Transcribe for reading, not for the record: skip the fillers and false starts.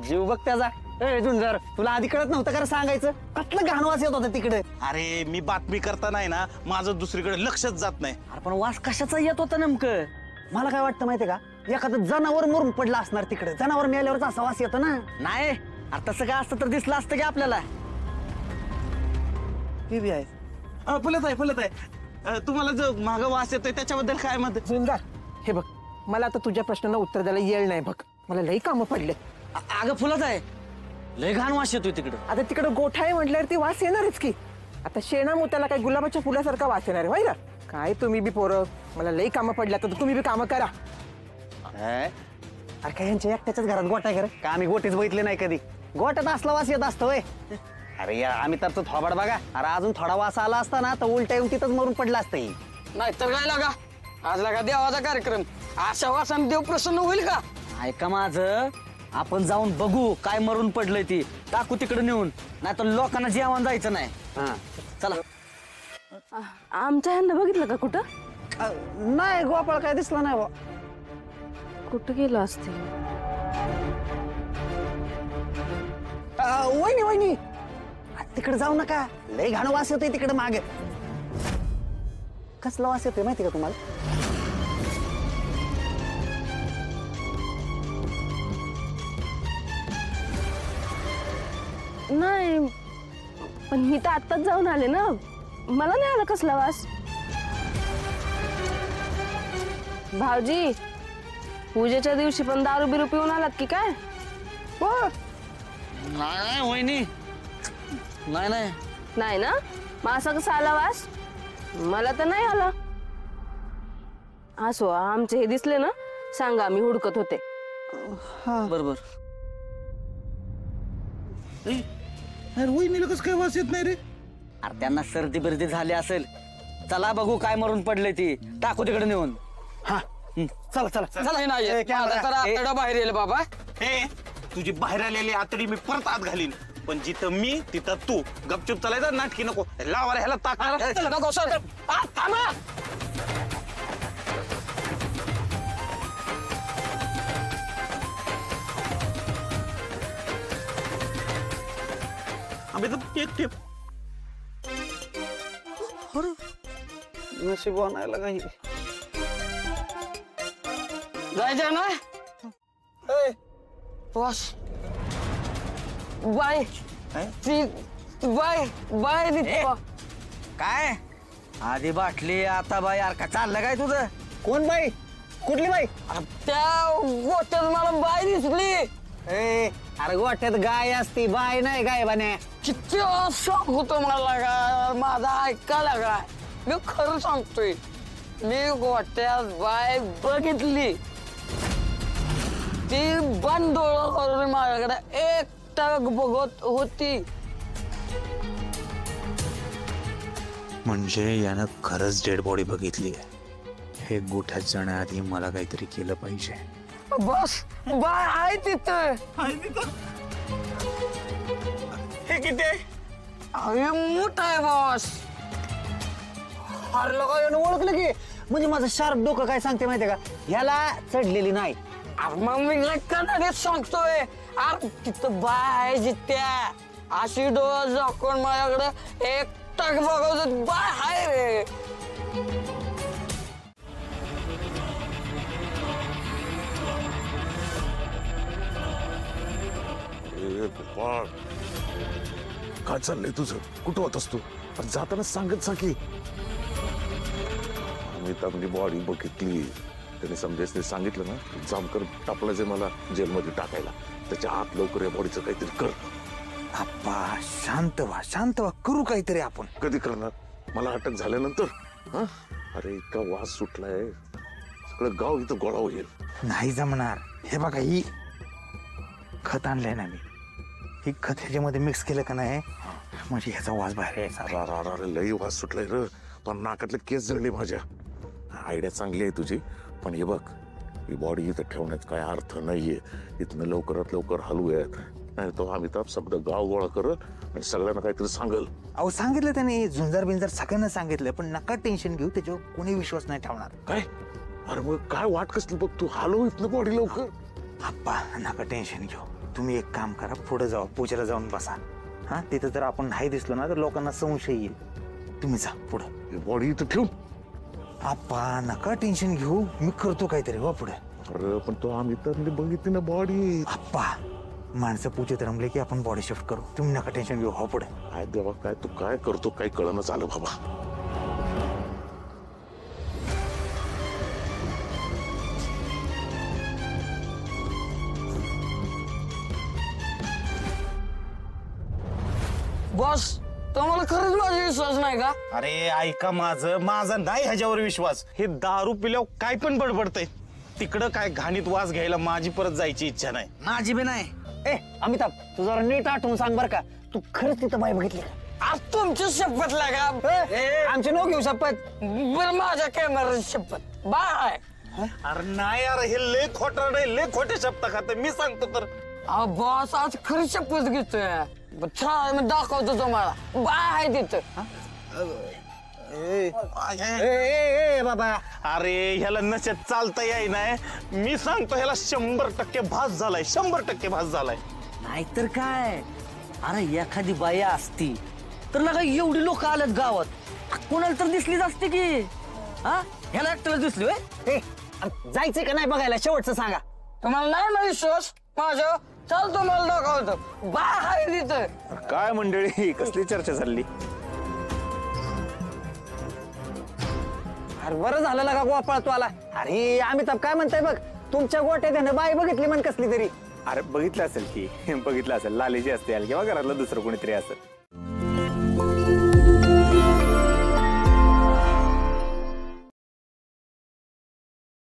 जीव बघ त्याचा. ए झुंजार, तुला आधी कळत नव्हतं का सांगायचं? कसलं घाण वास येत होता तिकडे. अरे मी बातमी करता नाही ना, माझं दुसरीकडे लक्षच जात नाही. अरे पण वास कशाचा येत होता नेमकं? मला काय वाटतं माहितीये का, एखादं जनावर मरून पडलं असणार तिकडे. जनावर मेल्यावरच असा वास येतो ना. नाही, अरे तसं काय असतं तर दिसलं असतं की आपल्याला. ती बी आहे. फुलत आहे. तुम्हाला जो मागं वास येतोय त्याच्याबद्दल काय मत? झुंजार, हे बघ, मला आता तुझ्या प्रश्नांना उत्तर द्यायला येळ नाही बघ. मला लई कामं पडले. अगं फुलत आहे, लय घाण वास येतोय तिकडं. आता तिकडे गोठा आहे म्हटल्यावर ती वास येणारच की. आता शेणा मोत्याला काय गुलाबाच्या फुलासारखा वास येणार आहे ना? काय तुम्ही बी पोरं, मला लई कामं पडल्या तर तुम्ही बी कामं करा. अरे काय यांच्या एकट्याच्याच घरात गोठा आहे का आम्ही गोटीच बघितले नाही कधी. गोट्यात असला वास येत असतो. अरे या आम्ही तर तो थोबाड बघा. अरे अजून थोडा वास आला असता ना तर उलटा येऊन तिथंच मरून पडला असतं. नाहीतर काय लागा, आज लागा देवाचा कार्यक्रम. अशा वासाने देव प्रसन्न होईल का? ऐका माझं, आपण जाऊन बघू काय मरून पडलंय ती. टाकू तिकडे नेऊन, नाही तर लोकांना जेवण जायचं नाही. हा चला. आमच्या ह्यांना बघितलं का कुठं? नाही गोपाळ काय दिसला नाही बा. कुठं गेलो असतील? वहिनी वहिनी, तिकडे जाऊ नका. लय घाण वास येतोय तिकडे मागे. कसला वास येतोय माहिती का तुम्हाला? नाही, पण मी तर आत्ताच जाऊन आले ना, मला नाही आला कसला वास. भाऊजी, पूजेच्या दिवशी पण दारू बिरू पिऊन आलात की काय? हो. नाही वहिनी, नाही नाही. नाही ना, मग असा कसा आला वास? मला तर नाही आला. असो, आमचे हे दिसले ना सांगा, मी हुडकत होते. बरोबर. वहिनीला कसं काय वास येत नाही रे? अरे त्यांना सर्दी बिर्दी झाली असेल. चला बघू काय मरून पडले ती. टाकू तिकडे नेऊन. हा चला चला चला हे नाही माझा तर आतडा बाहेर येईल बाबा. हे तुझी बाहेर आलेली आतडी मी परत आत घालीन. पण जिथं मी तिथं तू. गपचूप चालायचं, नाटकी नको. लावा रे ह्याला ताक. नको सर, थांबा. आम्ही तर एक टेप. नशीब आणायला काही. जायचं ना. बॉस बाय ती बाय बाय काय आधी बाटली आता बाई. यार का चाललं काय तुझं? कोण बाई? कुठली बाई? त्या गोट्यात मला बाय दिसली. अरे गोठ्यात गाय असती, बाय नाही गाय बने. किती शॉक होतो मला का माझा ऐकायला काय. मी खरं सांगतोय, मी गोट्यात बाय बघितली. ती बंद डोळं करून माझ्याकडे एकटक बघत होती. म्हणजे यानं खरंच डेड बॉडी बघितली आहे. हे गोठ्यात जाण्याआधी मला काहीतरी केलं पाहिजे. बस बाय आहे तिथं. हे किती आहे? अरे मोठा आहे बॉस. अरे लोक ओळखलं की. म्हणजे माझं शार्प डोकं काय सांगते माहितीये का, ह्याला चढलेली नाही. मग मी कणानेच सांगतोय. अरे तिथं बाय आहे जित्या. अशी डोळं झाकून माझ्याकडे एकटक बघत बाय आहे रे. काय चाललंय तुझं? कुठं होतास तू? जाताना सांगत सांग की. मी तर आपली बॉडी बघितली. त्याने समजायचं सांगितलं ना, जामकर टापलायचे मला जेलमध्ये टाकायला. त्याच्या आत लवकर या बॉडीचं काहीतरी कर. आप्पा शांत व्हा, करू काहीतरी आपण. कधी करणार? मला अटक झाल्यानंतर? हा? अरे इतका वास सुटलाय, सगळं गाव इथं गोळा होईल. नाही जमणार. हे बघा, ही खत आणलंय ना मी. ही खत ह्याच्यामध्ये मिक्स केलं का नाही, म्हणजे ह्याचा वास बाहेर यायचा. लई वास सुटलाय र. पण नाकातले केस जळले माझ्या. आयडिया चांगली आहे तुझी, पण हे बघ, ही बॉडी इथं ठेवण्यात काय अर्थ नाहीये. इथनं लवकरात लवकर हलवूयात, नाही तो अमिताभ सगळं गाव गोळा करल आणि सगळ्यांना काहीतरी सांगल. अहो सांगितलं त्याने, झुंजार बिंजार सगळ्यांना सांगितलं. पण नका टेन्शन घेऊ, त्याच्यावर कोणी विश्वास नाही ठेवणार. काय? अरे मग काय वाट कसली बघ तू. हलव इथनं बॉडी लवकर. आप्पा नका टेन्शन घेऊ. तुम्ही एक काम करा, पुढे जाऊ, पूजेला जाऊन बसा. हा, तिथं जर आपण नाही दिसलो ना तर लोकांना संशय येईल. तुम्ही जा पुढे. ही बॉडी इथं ठेवून. आप्पा नका टेन्शन घेऊ, मी करतो काहीतरी. हो पुढे. अरे पण तो आम्ही तर बघितली ना बॉडी. आप्पा माणसं पूजेत रमले की आपण बॉडी शिफ्ट करू, तुम्ही नका टेन्शन घेऊ. हो पुढे. काय देवा, काय तू काय करतो काय कळणं झालं बाबा. बॉस तुम्हाला खरंच माझा विश्वास नाही का? अरे ऐका माझा नाही ह्याच्यावर विश्वास. हे दारू पिल्यावर काय पण बडबडतंय. तिकडं काय घाणीत वास घ्यायला माझी परत जायची इच्छा नाही. माझी बी नाही. ए अमिताभ, तू जरा नीट आठवून सांग बर का, तू खरंच तिथं बाई बघितली का? आज तुमची शपथ लागा. आमची नो घेऊ शपथ. बरं माझ्या कॅमेराची शपथ. बाय. अरे नाही यार, हे लय खोटं नाही, लय खोटे शब्द खात. मी सांगतो तर. अहो बॉस आज खरी शपथ घेतोय. छान मी दाखवतो तुम्हाला. बाय आहे तिथं. ए बाबा, अरे ह्याला नशेत चालता येई नाही. मी सांगतो ह्याला 100% भास झालाय, 100% भास झालाय. नाहीतर काय. अरे एखादी बाई असती तर लगा एवढी लोक आलेत गावात, कोणाला तर दिसलीच असते की. हा, ह्याला एकट्याला दिसली होय. ए जायचंय का नाही बघायला, शेवटचं सांगा. तुम्हाला नाही ना विश्वास माझ्या? चल तुम्हाला दाखवतो. बाय आहे तिथं. काय मंडळी, कसली चर्चा चालली? अरे बरं झालं लगा गोपाळ तू आला. अरे अमिताभ काय म्हणताय बघ, तुमच्या गोट्यात त्यानं बाई बघितली म्हण कसली तरी. अरे बघितलं असेल की, बघितलं असेल, लालीची असते किंवा घरातलं दुसरं कोणीतरी असेल.